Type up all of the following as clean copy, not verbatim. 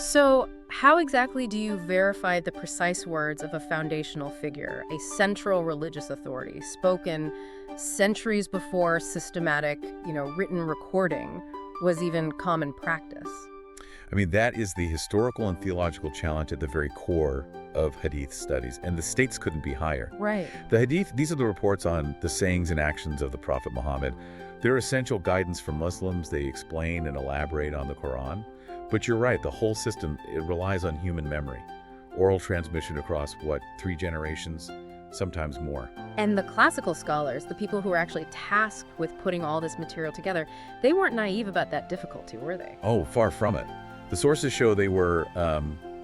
So, how exactly do you verify the precise words of a foundational figure, a central religious authority, spoken centuries before systematic, written recording was even common practice? I mean, that is the historical and theological challenge at the very core of Hadith studies, and the stakes couldn't be higher. Right. The Hadith, these are the reports on the sayings and actions of the Prophet Muhammad. They're essential guidance for Muslims. They explain and elaborate on the Quran. But you're right, the whole system, it relies on human memory. Oral transmission across, 3 generations, sometimes more. And the classical scholars, the people who were actually tasked with putting all this material together, they weren't naive about that difficulty, were they? Oh, far from it. The sources show they were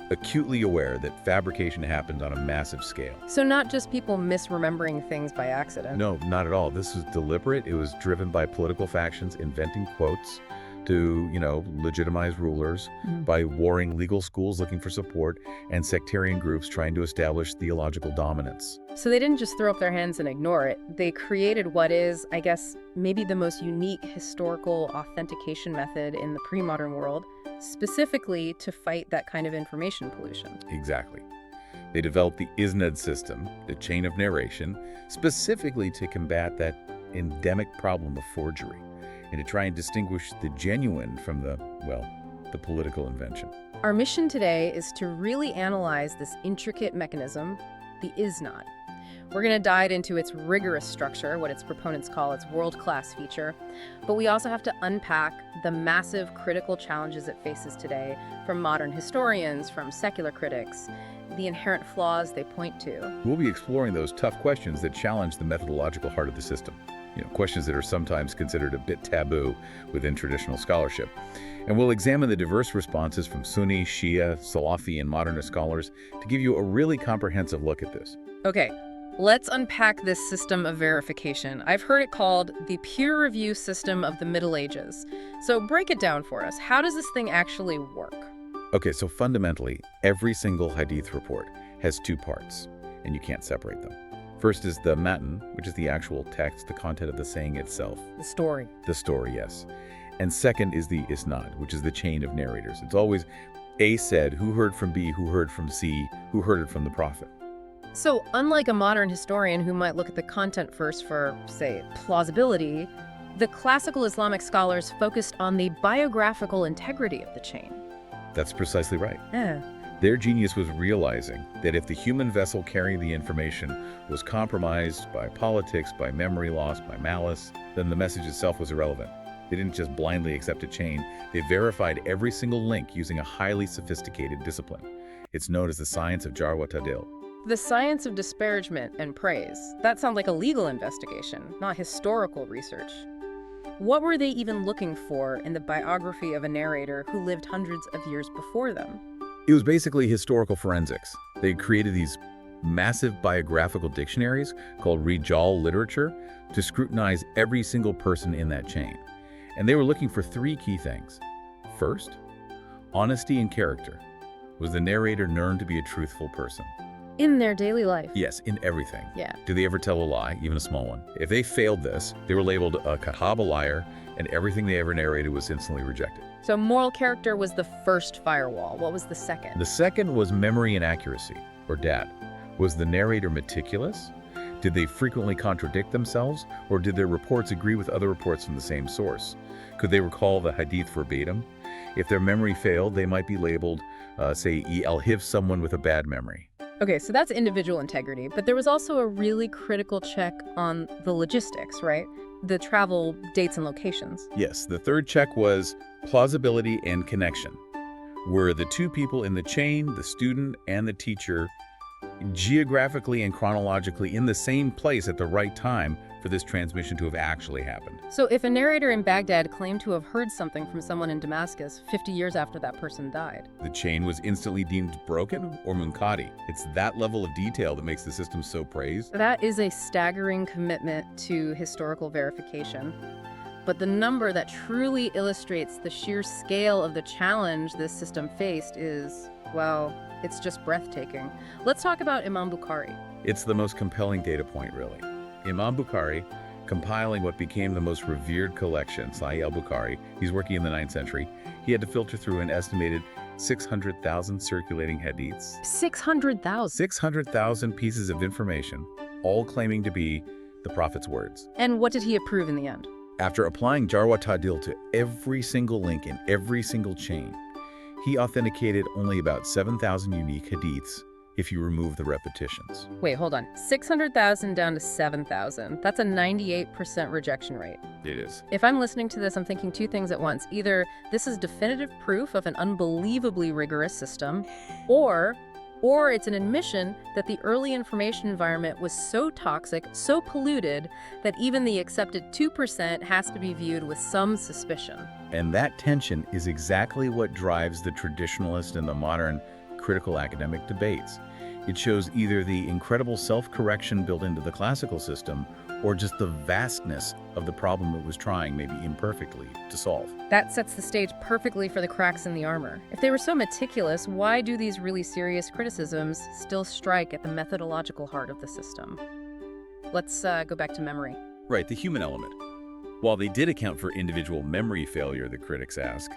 acutely aware that fabrication happened on a massive scale. So not just people misremembering things by accident. No, not at all. This was deliberate. It was driven by political factions inventing quotes to, legitimize rulers, by warring legal schools looking for support, and sectarian groups trying to establish theological dominance. So they didn't just throw up their hands and ignore it. They created what is, I guess, maybe the most unique historical authentication method in the pre-modern world, specifically to fight that kind of information pollution. Exactly. They developed the isnad system, the chain of narration, specifically to combat that endemic problem of forgery, and to try and distinguish the genuine from the political invention. Our mission today is to really analyze this intricate mechanism, the isnad. We're going to dive into its rigorous structure, what its proponents call its world-class feature, but we also have to unpack the massive critical challenges it faces today from modern historians, from secular critics, the inherent flaws they point to. We'll be exploring those tough questions that challenge the methodological heart of the system. Questions that are sometimes considered a bit taboo within traditional scholarship. And we'll examine the diverse responses from Sunni, Shia, Salafi, and modernist scholars to give you a really comprehensive look at this. Okay, let's unpack this system of verification. I've heard it called the peer review system of the Middle Ages. So break it down for us. How does this thing actually work? Okay, so fundamentally, every single Hadith report has 2 parts, and you can't separate them. First is the matan, which is the actual text, the content of the saying itself. The story. The story, yes. And second is the isnad, which is the chain of narrators. It's always A said, who heard from B, who heard from C, who heard it from the Prophet. So unlike a modern historian who might look at the content first for, say, plausibility, the classical Islamic scholars focused on the biographical integrity of the chain. That's precisely right. Yeah. Their genius was realizing that if the human vessel carrying the information was compromised by politics, by memory loss, by malice, then the message itself was irrelevant. They didn't just blindly accept a chain. They verified every single link using a highly sophisticated discipline. It's known as the science of jar wa ta'dil. The science of disparagement and praise. That sounds like a legal investigation, not historical research. What were they even looking for in the biography of a narrator who lived hundreds of years before them? It was basically historical forensics. They created these massive biographical dictionaries called Rijal literature to scrutinize every single person in that chain. And they were looking for 3 key things. First, honesty and character. Was the narrator known to be a truthful person? In their daily life. Yes, in everything. Yeah. Do they ever tell a lie, even a small one? If they failed this, they were labeled a kahab, a liar, and everything they ever narrated was instantly rejected. So moral character was the first firewall. What was the second? The second was memory and accuracy, or DAT. Was the narrator meticulous? Did they frequently contradict themselves, or did their reports agree with other reports from the same source? Could they recall the hadith verbatim? If their memory failed, they might be labeled, say, al-hif, someone with a bad memory. Okay, so that's individual integrity, but there was also a really critical check on the logistics, right? The travel dates and locations. Yes, the third check was plausibility and connection. Were the 2 people in the chain, the student and the teacher, geographically and chronologically in the same place at the right time for this transmission to have actually happened? So if a narrator in Baghdad claimed to have heard something from someone in Damascus 50 years after that person died, the chain was instantly deemed broken or munkadi. It's that level of detail that makes the system so praised. that is a staggering commitment to historical verification. But the number that truly illustrates the sheer scale of the challenge this system faced is, well, it's just breathtaking. Let's talk about Imam Bukhari. It's the most compelling data point, really. Imam Bukhari, compiling what became the most revered collection, Sahih al-Bukhari. He's working in the 9th century. He had to filter through an estimated 600,000 circulating hadiths. 600,000? 600,000 pieces of information, all claiming to be the Prophet's words. And what did he approve in the end? After applying jar wa ta'dil to every single link in every single chain, he authenticated only about 7,000 unique hadiths if you remove the repetitions. Wait, hold on. 600,000 down to 7,000. That's a 98% rejection rate. It is. If I'm listening to this, I'm thinking two things at once. Either this is definitive proof of an unbelievably rigorous system, or it's an admission that the early information environment was so toxic, so polluted, that even the accepted 2% has to be viewed with some suspicion. And that tension is exactly what drives the traditionalist and the modern critical academic debates. It shows either the incredible self-correction built into the classical system or just the vastness of the problem it was trying, maybe imperfectly, to solve. That sets the stage perfectly for the cracks in the armor. If they were so meticulous, why do these really serious criticisms still strike at the methodological heart of the system? Let's go back to memory. Right, the human element. While they did account for individual memory failure, the critics ask,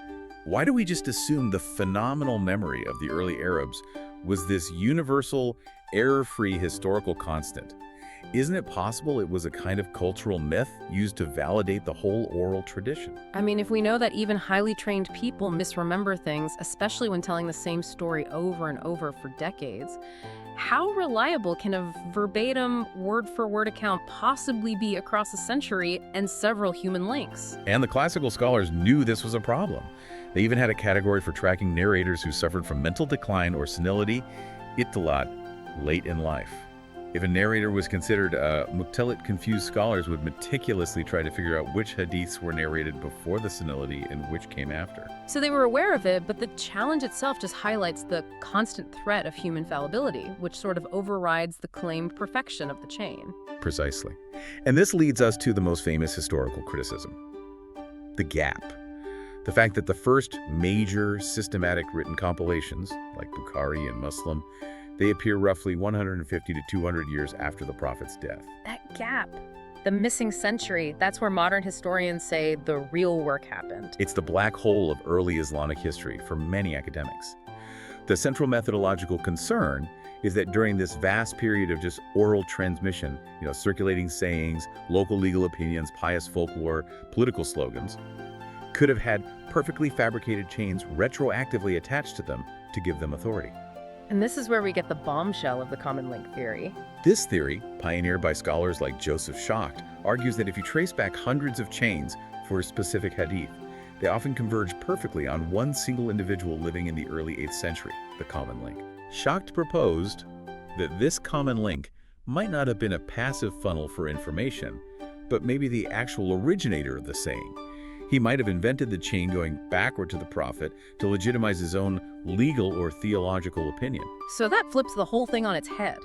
why do we just assume the phenomenal memory of the early Arabs was this universal, error-free historical constant? Isn't it possible it was a kind of cultural myth used to validate the whole oral tradition? I mean, if we know that even highly trained people misremember things, especially when telling the same story over and over for decades, how reliable can a verbatim, word-for-word account possibly be across a century and several human links? And the classical scholars knew this was a problem. They even had a category for tracking narrators who suffered from mental decline or senility, ittilat, late in life. If a narrator was considered mukhtalit, confused scholars would meticulously try to figure out which hadiths were narrated before the senility and which came after. So they were aware of it, but the challenge itself just highlights the constant threat of human fallibility, which sort of overrides the claimed perfection of the chain. Precisely. And this leads us to the most famous historical criticism, the gap. The fact that the first major systematic written compilations, like Bukhari and Muslim, they appear roughly 150 to 200 years after the Prophet's death. That gap, the missing century, that's where modern historians say the real work happened. It's the black hole of early Islamic history for many academics. The central methodological concern is that during this vast period of just oral transmission, circulating sayings, local legal opinions, pious folklore, political slogans, could have had perfectly fabricated chains retroactively attached to them to give them authority. And this is where we get the bombshell of the common link theory. This theory, pioneered by scholars like Joseph Schacht, argues that if you trace back hundreds of chains for a specific hadith, they often converge perfectly on one single individual living in the early 8th century, the common link. Schacht proposed that this common link might not have been a passive funnel for information, but maybe the actual originator of the saying. He might have invented the chain going backward to the Prophet to legitimize his own legal or theological opinion. So that flips the whole thing on its head.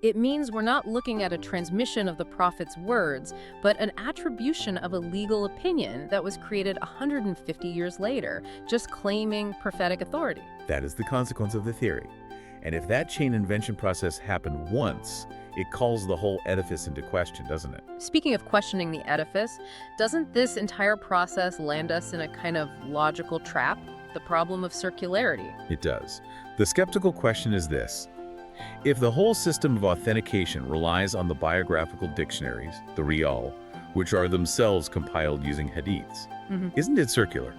It means we're not looking at a transmission of the Prophet's words, but an attribution of a legal opinion that was created 150 years later, just claiming prophetic authority. That is the consequence of the theory. And if that chain invention process happened once, it calls the whole edifice into question, doesn't it? Speaking of questioning the edifice, doesn't this entire process land us in a kind of logical trap? The problem of circularity. It does. The skeptical question is this. If the whole system of authentication relies on the biographical dictionaries, the Riyal, which are themselves compiled using hadiths, isn't it circular?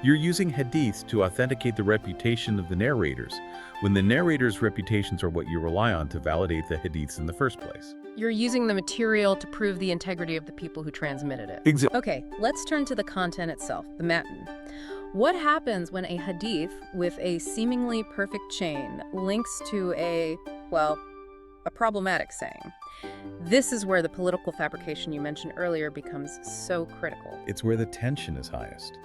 You're using hadiths to authenticate the reputation of the narrators, when the narrators' reputations are what you rely on to validate the hadiths in the first place. You're using the material to prove the integrity of the people who transmitted it. Exactly. Okay, let's turn to the content itself, the matan. What happens when a hadith with a seemingly perfect chain links to a problematic saying? This is where the political fabrication you mentioned earlier becomes so critical. It's where the tension is highest.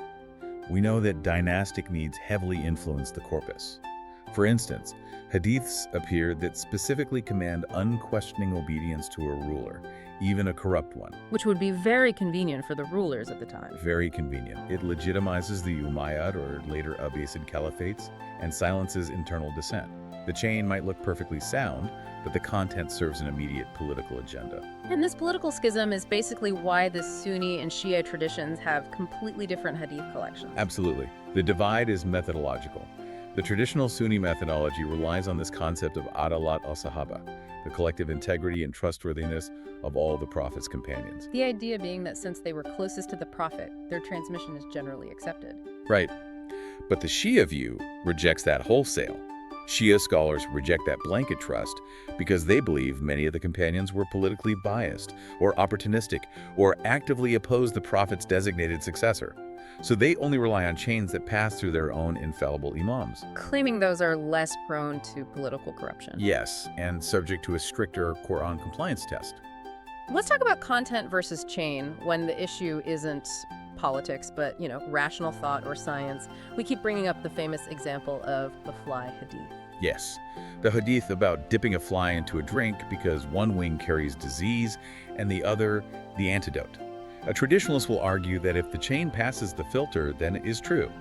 We know that dynastic needs heavily influence the corpus. For instance, hadiths appear that specifically command unquestioning obedience to a ruler, even a corrupt one. Which would be very convenient for the rulers at the time. Very convenient. It legitimizes the Umayyad or later Abbasid caliphates and silences internal dissent. The chain might look perfectly sound, but the content serves an immediate political agenda. And this political schism is basically why the Sunni and Shia traditions have completely different hadith collections. Absolutely. The divide is methodological. The traditional Sunni methodology relies on this concept of adalat al-sahaba, the collective integrity and trustworthiness of all the Prophet's companions. The idea being that since they were closest to the Prophet, their transmission is generally accepted. Right. But the Shia view rejects that wholesale. Shia scholars reject that blanket trust because they believe many of the companions were politically biased or opportunistic or actively opposed the Prophet's designated successor. So they only rely on chains that pass through their own infallible imams. Claiming those are less prone to political corruption. Yes, and subject to a stricter Quran compliance test. Let's talk about content versus chain when the issue isn't politics, but, rational thought or science. We keep bringing up the famous example of the fly hadith. Yes, the hadith about dipping a fly into a drink because one wing carries disease and the other the antidote. A traditionalist will argue that if the chain passes the filter, then it is true,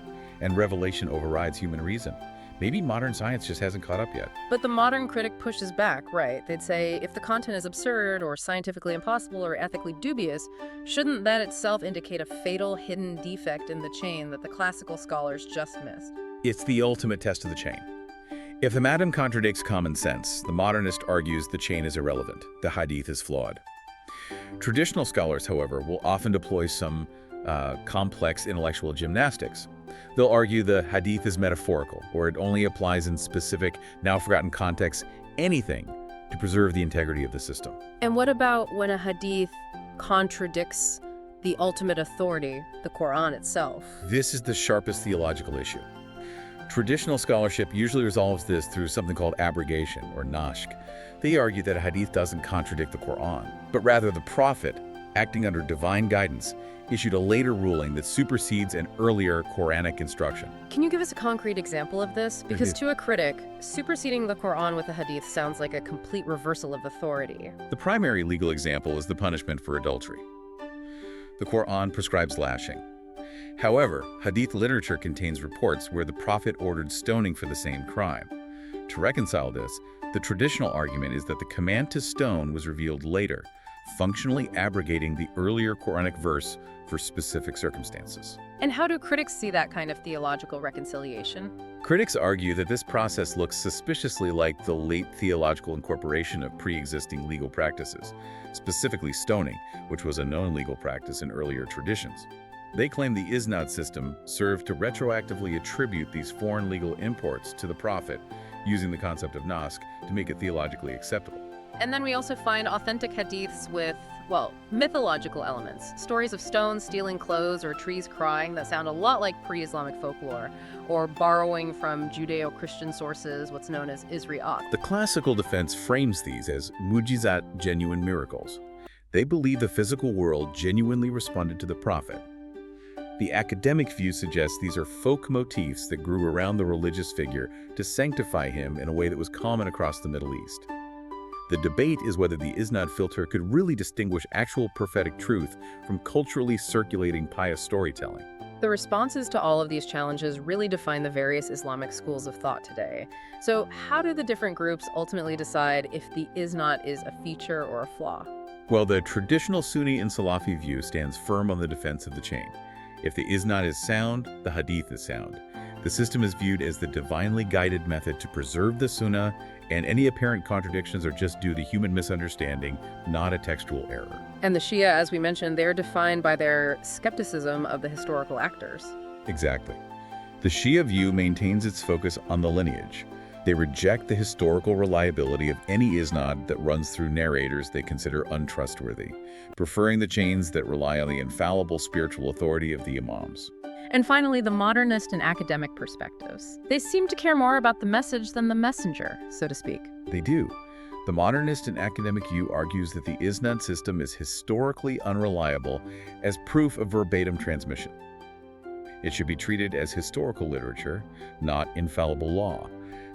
and revelation overrides human reason. Maybe modern science just hasn't caught up yet. But the modern critic pushes back, right? They'd say, if the content is absurd or scientifically impossible or ethically dubious, shouldn't that itself indicate a fatal hidden defect in the chain that the classical scholars just missed? It's the ultimate test of the chain. If the madam contradicts common sense, the modernist argues the chain is irrelevant, the hadith is flawed. Traditional scholars, however, will often deploy some complex intellectual gymnastics. They'll argue the hadith is metaphorical, or it only applies in specific, now-forgotten contexts, anything to preserve the integrity of the system. And what about when a hadith contradicts the ultimate authority, the Quran itself? This is the sharpest theological issue. Traditional scholarship usually resolves this through something called abrogation, or nashk. They argue that a hadith doesn't contradict the Quran, but rather the Prophet, acting under divine guidance, issued a later ruling that supersedes an earlier Quranic instruction. Can you give us a concrete example of this? Because to a critic, superseding the Quran with a hadith sounds like a complete reversal of authority. The primary legal example is the punishment for adultery. The Quran prescribes lashing. However, hadith literature contains reports where the Prophet ordered stoning for the same crime. To reconcile this, the traditional argument is that the command to stone was revealed later, functionally abrogating the earlier Quranic verse for specific circumstances. And how do critics see that kind of theological reconciliation? Critics argue that this process looks suspiciously like the late theological incorporation of pre-existing legal practices, specifically stoning, which was a known legal practice in earlier traditions. They claim the isnad system served to retroactively attribute these foreign legal imports to the Prophet, using the concept of nask to make it theologically acceptable. And then we also find authentic hadiths with, mythological elements. Stories of stones stealing clothes or trees crying that sound a lot like pre-Islamic folklore, or borrowing from Judeo-Christian sources, what's known as Isra'at. The classical defense frames these as mujizat, genuine miracles. They believe the physical world genuinely responded to the Prophet. The academic view suggests these are folk motifs that grew around the religious figure to sanctify him in a way that was common across the Middle East. The debate is whether the isnad filter could really distinguish actual prophetic truth from culturally circulating pious storytelling. The responses to all of these challenges really define the various Islamic schools of thought today. So how do the different groups ultimately decide if the isnad is a feature or a flaw? Well, the traditional Sunni and Salafi view stands firm on the defense of the chain. If the isnad is sound, the hadith is sound. The system is viewed as the divinely guided method to preserve the sunnah, and any apparent contradictions are just due to human misunderstanding, not a textual error. And the Shia, as we mentioned, they're defined by their skepticism of the historical actors. Exactly. The Shia view maintains its focus on the lineage. They reject the historical reliability of any isnad that runs through narrators they consider untrustworthy, preferring the chains that rely on the infallible spiritual authority of the imams. And finally, the modernist and academic perspectives. They seem to care more about the message than the messenger, so to speak. They do. The modernist and academic view argues that the isnad system is historically unreliable as proof of verbatim transmission. It should be treated as historical literature, not infallible law.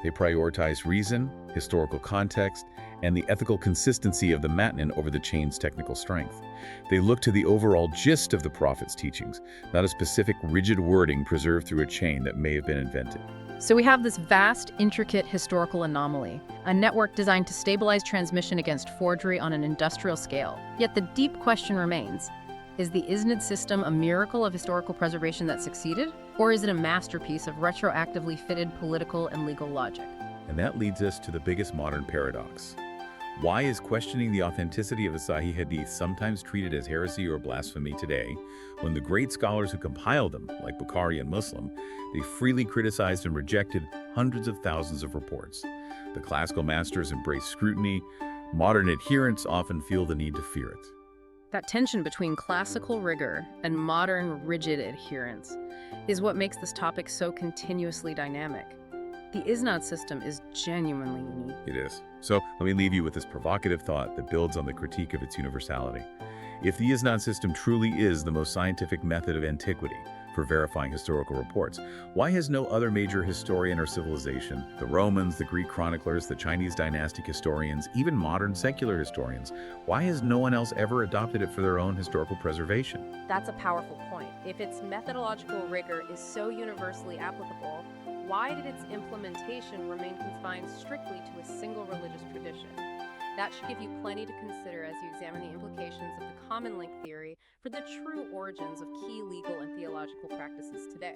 They prioritized reason, historical context, and the ethical consistency of the matn over the chain's technical strength. They looked to the overall gist of the Prophet's teachings, not a specific rigid wording preserved through a chain that may have been invented. So we have this vast, intricate historical anomaly, a network designed to stabilize transmission against forgery on an industrial scale. Yet the deep question remains, is the ISNAD system a miracle of historical preservation that succeeded? Or is it a masterpiece of retroactively fitted political and legal logic? And that leads us to the biggest modern paradox. Why is questioning the authenticity of the Sahih Hadith sometimes treated as heresy or blasphemy today, when the great scholars who compiled them, like Bukhari and Muslim, they freely criticized and rejected hundreds of thousands of reports? The classical masters embrace scrutiny. Modern adherents often feel the need to fear it. That tension between classical rigor and modern rigid adherence is what makes this topic so continuously dynamic. The ISNAD system is genuinely unique. It is. So let me leave you with this provocative thought that builds on the critique of its universality. If the ISNAD system truly is the most scientific method of antiquity for verifying historical reports, why has no other major historian or civilization, the Romans, the Greek chroniclers, the Chinese dynastic historians, even modern secular historians, why has no one else ever adopted it for their own historical preservation? That's a powerful point. If its methodological rigor is so universally applicable, why did its implementation remain confined strictly to a single religious tradition? That should give you plenty to consider as you examine the implications of the common link theory for the true origins of key legal and theological practices today.